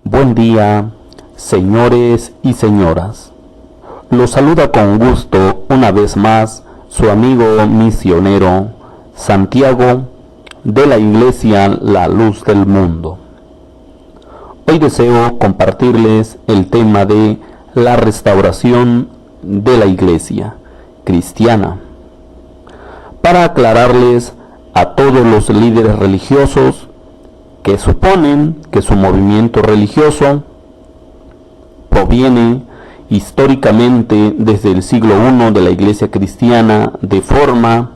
Buen día, señores y señoras. Los saluda con gusto una vez más su amigo misionero Santiago de la Iglesia La Luz del Mundo. Hoy deseo compartirles el tema de la restauración de la Iglesia cristiana, para aclararles a todos los líderes religiosos que suponen que su movimiento religioso proviene históricamente desde el siglo I de la Iglesia cristiana de forma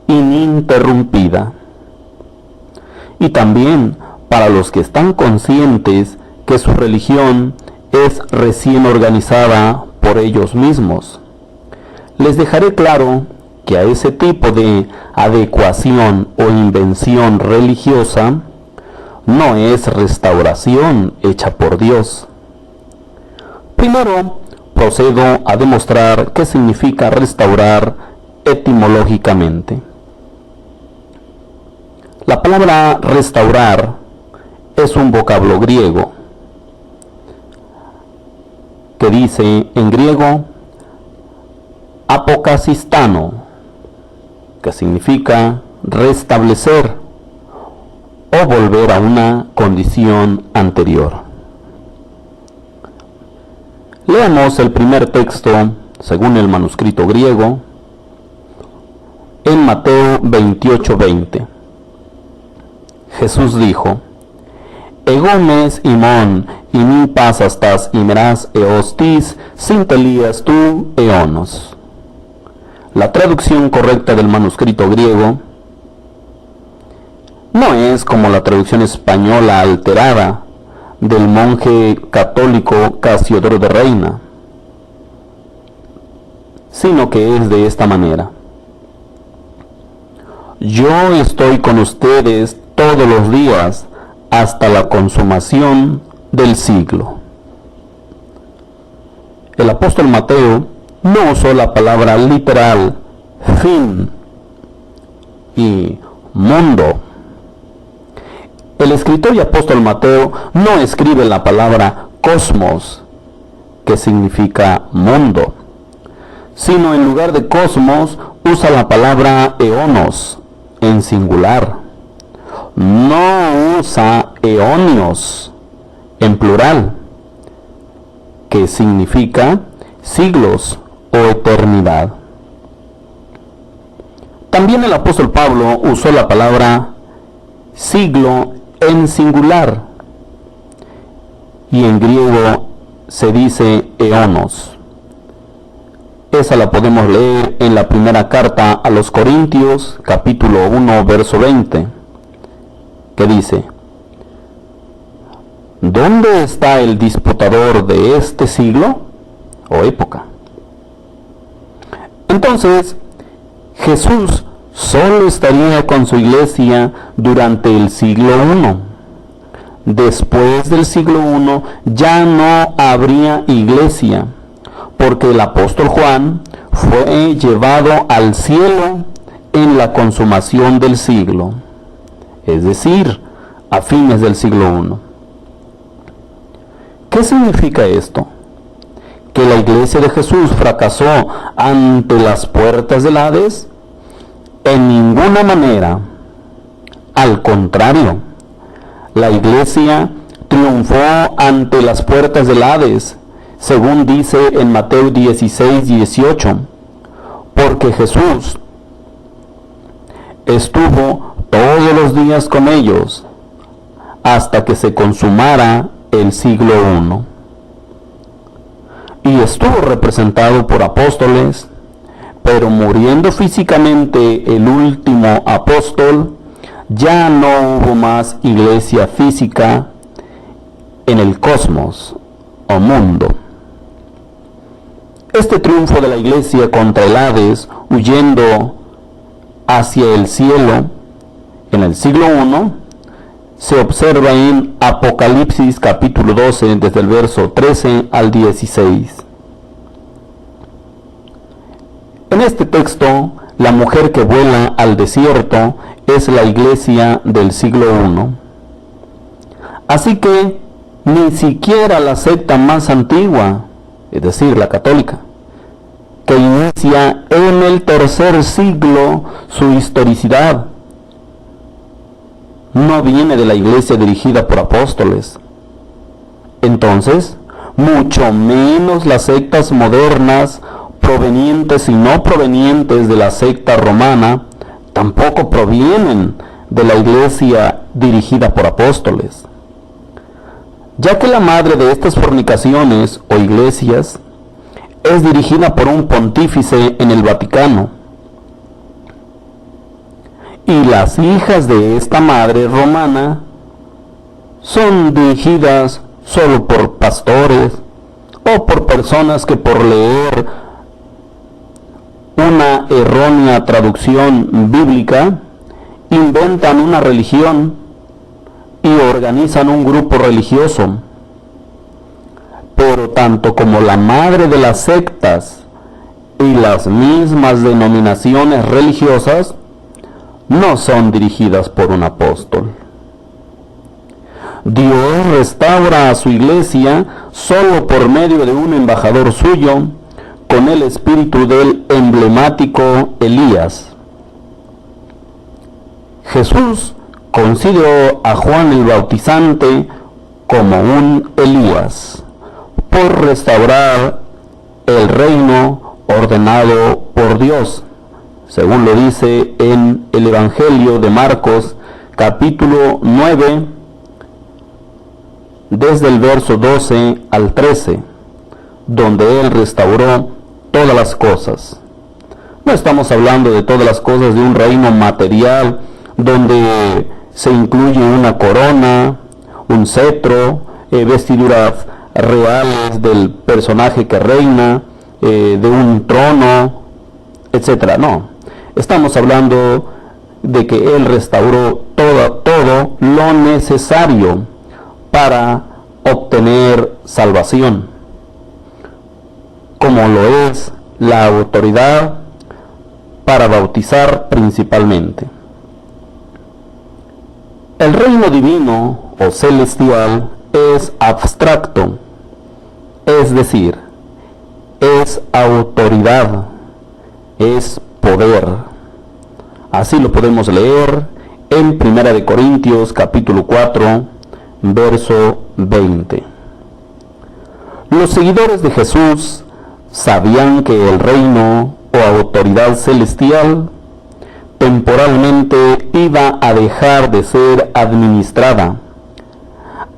ininterrumpida. Y también para los que están conscientes que su religión es recién organizada por ellos mismos. Les dejaré claro que a ese tipo de adecuación o invención religiosa no es restauración hecha por Dios. Primero, procedo a demostrar qué significa restaurar etimológicamente. La palabra restaurar es un vocablo griego que dice en griego apokasistano, que significa restablecer o volver a una condición anterior. Leamos el primer texto, según el manuscrito griego, en Mateo 28:20. Jesús dijo: Egomes imon imi pasastas imeras eostis sintelias tu eonos. La traducción correcta del manuscrito griego no es como la traducción española alterada del monje católico Casiodoro de Reina, sino que es de esta manera: Yo estoy con ustedes todos los días hasta la consumación del siglo. El apóstol Mateo no usó la palabra literal fin y mundo. El escritor y apóstol Mateo no escribe la palabra cosmos, que significa mundo, sino en lugar de cosmos usa la palabra eonos, en singular. No usa eonios, en plural, que significa siglos o eternidad. También el apóstol Pablo usó la palabra siglo en singular, y en griego se dice eonos. Esa la podemos leer en la primera carta a los Corintios, capítulo 1, verso 20, que dice: ¿Dónde está el disputador de este siglo o época? Entonces, Jesús solo estaría con su iglesia durante el siglo I. Después del siglo I ya no habría iglesia, porque el apóstol Juan fue llevado al cielo en la consumación del siglo, es decir, a fines del siglo I. ¿Qué significa esto? ¿Que la iglesia de Jesús fracasó ante las puertas del Hades? En ninguna manera. Al contrario, la iglesia triunfó ante las puertas del Hades, según dice en Mateo 16:18, porque Jesús estuvo todos los días con ellos hasta que se consumara el siglo I. Y estuvo representado por apóstoles, pero muriendo físicamente el último apóstol, ya no hubo más iglesia física en el cosmos o mundo. Este triunfo de la iglesia contra el Hades, huyendo hacia el cielo en el siglo I, se observa en Apocalipsis capítulo 12, desde el verso 13 al 16. En este texto, la mujer que vuela al desierto es la iglesia del siglo I. Así que ni siquiera la secta más antigua, es decir, la católica, que inicia en el tercer siglo su historicidad, no viene de la iglesia dirigida por apóstoles. Entonces, mucho menos las sectas modernas, provenientes y no provenientes de la secta romana, tampoco provienen de la iglesia dirigida por apóstoles, ya que la madre de estas fornicaciones o iglesias es dirigida por un pontífice en el Vaticano, y las hijas de esta madre romana son dirigidas solo por pastores o por personas que por leer una errónea traducción bíblica inventan una religión y organizan un grupo religioso. Pero tanto como la madre de las sectas y las mismas denominaciones religiosas no son dirigidas por un apóstol. Dios restaura a su iglesia solo por medio de un embajador suyo, con el espíritu del emblemático Elías. Jesús consideró a Juan el Bautizante como un Elías, por restaurar el reino ordenado por Dios, según lo dice en el Evangelio de Marcos, capítulo 9, desde el verso 12 al 13, donde Él restauró todas las cosas. No estamos hablando de todas las cosas de un reino material, donde se incluye una corona, un cetro, vestiduras reales del personaje que reina, de un trono, etc. No, estamos hablando de que Él restauró todo lo necesario para obtener salvación, como lo es la autoridad para bautizar principalmente. El reino divino o celestial es abstracto, es decir, es autoridad, es poder. Así lo podemos leer en 1 Corintios capítulo 4, verso 20. Los seguidores de Jesús sabían que el reino o autoridad celestial temporalmente iba a dejar de ser administrada,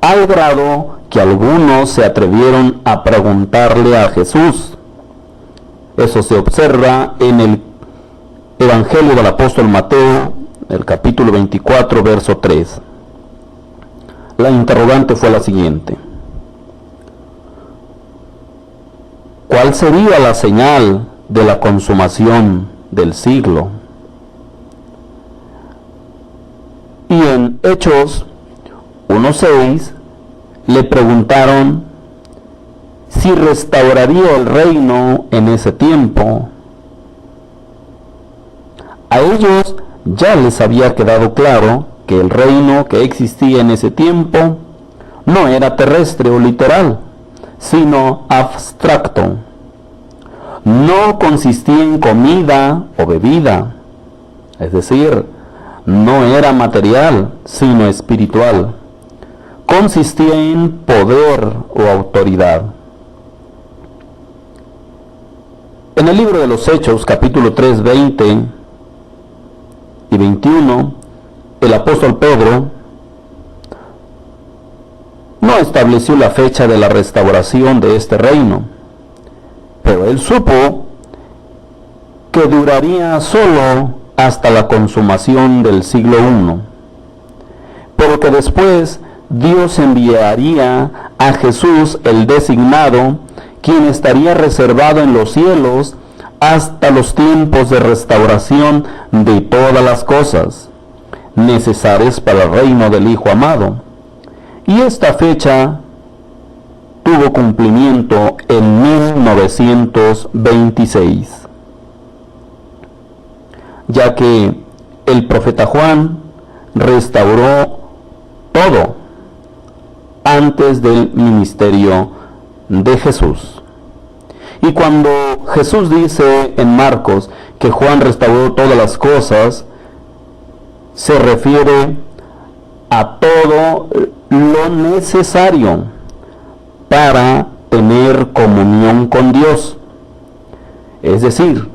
al grado que algunos se atrevieron a preguntarle a Jesús. Eso se observa en el Evangelio del apóstol Mateo, el capítulo 24, verso 3. La interrogante fue la siguiente: ¿cuál sería la señal de la consumación del siglo? Y en Hechos 1:6 le preguntaron si restauraría el reino en ese tiempo. A ellos ya les había quedado claro que el reino que existía en ese tiempo no era terrestre o literal, sino abstracto. No consistía en comida o bebida, es decir, no era material, sino espiritual. Consistía en poder o autoridad. En el libro de los Hechos, capítulo 3, 20 y 21, el apóstol Pedro no estableció la fecha de la restauración de este reino, pero él supo que duraría solo hasta la consumación del siglo I, pero que después Dios enviaría a Jesús el designado, quien estaría reservado en los cielos hasta los tiempos de restauración de todas las cosas necesarias para el reino del Hijo amado. Y esta fecha tuvo cumplimiento en 1926, ya que el profeta Juan restauró todo antes del ministerio de Jesús. Y cuando Jesús dice en Marcos que Juan restauró todas las cosas, se refiere a todo lo necesario para tener comunión con Dios. Es decir,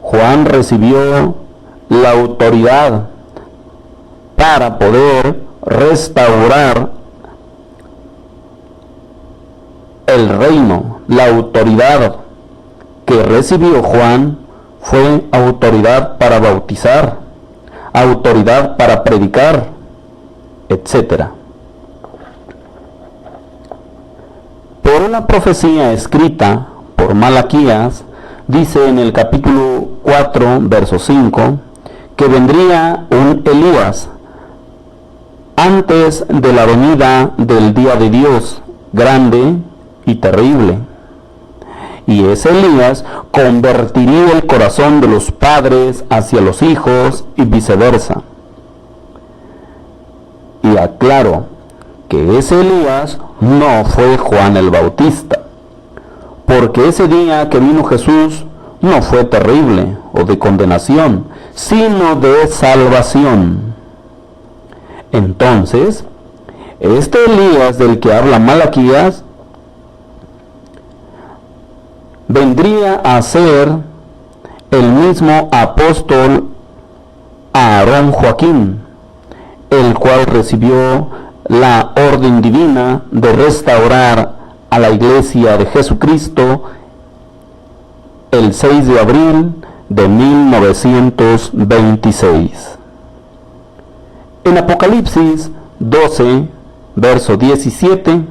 Juan recibió la autoridad para poder restaurar el reino. La autoridad que recibió Juan fue autoridad para bautizar, autoridad para predicar, etc. Pero la profecía escrita por Malaquías dice en el capítulo 4, verso 5, que vendría un Elías antes de la venida del día de Dios, grande y terrible. Y ese Elías convertiría el corazón de los padres hacia los hijos y viceversa. Y aclaro que ese Elías no fue Juan el Bautista, porque ese día que vino Jesús no fue terrible o de condenación, sino de salvación. Entonces, este Elías del que habla Malaquías vendría a ser el mismo apóstol Aarón Joaquín, el cual recibió la orden divina de restaurar a la iglesia de Jesucristo el 6 de abril de 1926. En Apocalipsis 12, verso 17,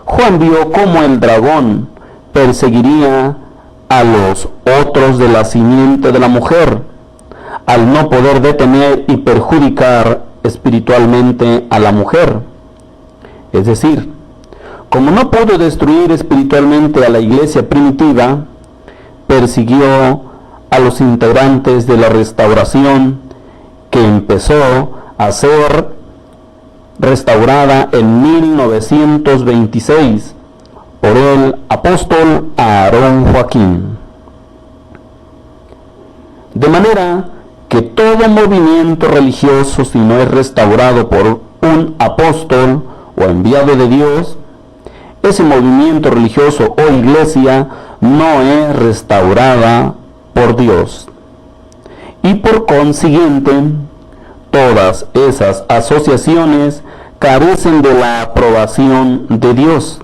Juan vio cómo el dragón perseguiría a los otros de la simiente de la mujer, al no poder detener y perjudicar espiritualmente a la mujer. Es decir, como no pudo destruir espiritualmente a la iglesia primitiva, persiguió a los integrantes de la restauración que empezó a ser restaurada en 1926 por el apóstol Aarón Joaquín. De manera que todo movimiento religioso, si no es restaurado por un apóstol o enviado de Dios, ese movimiento religioso o iglesia no es restaurada por Dios. Y por consiguiente, todas esas asociaciones carecen de la aprobación de Dios.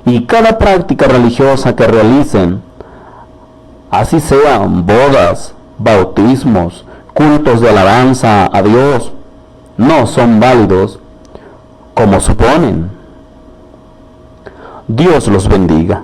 Y cada práctica religiosa que realicen, así sean bodas, bautismos, cultos de alabanza a Dios, no son válidos como suponen. Dios los bendiga.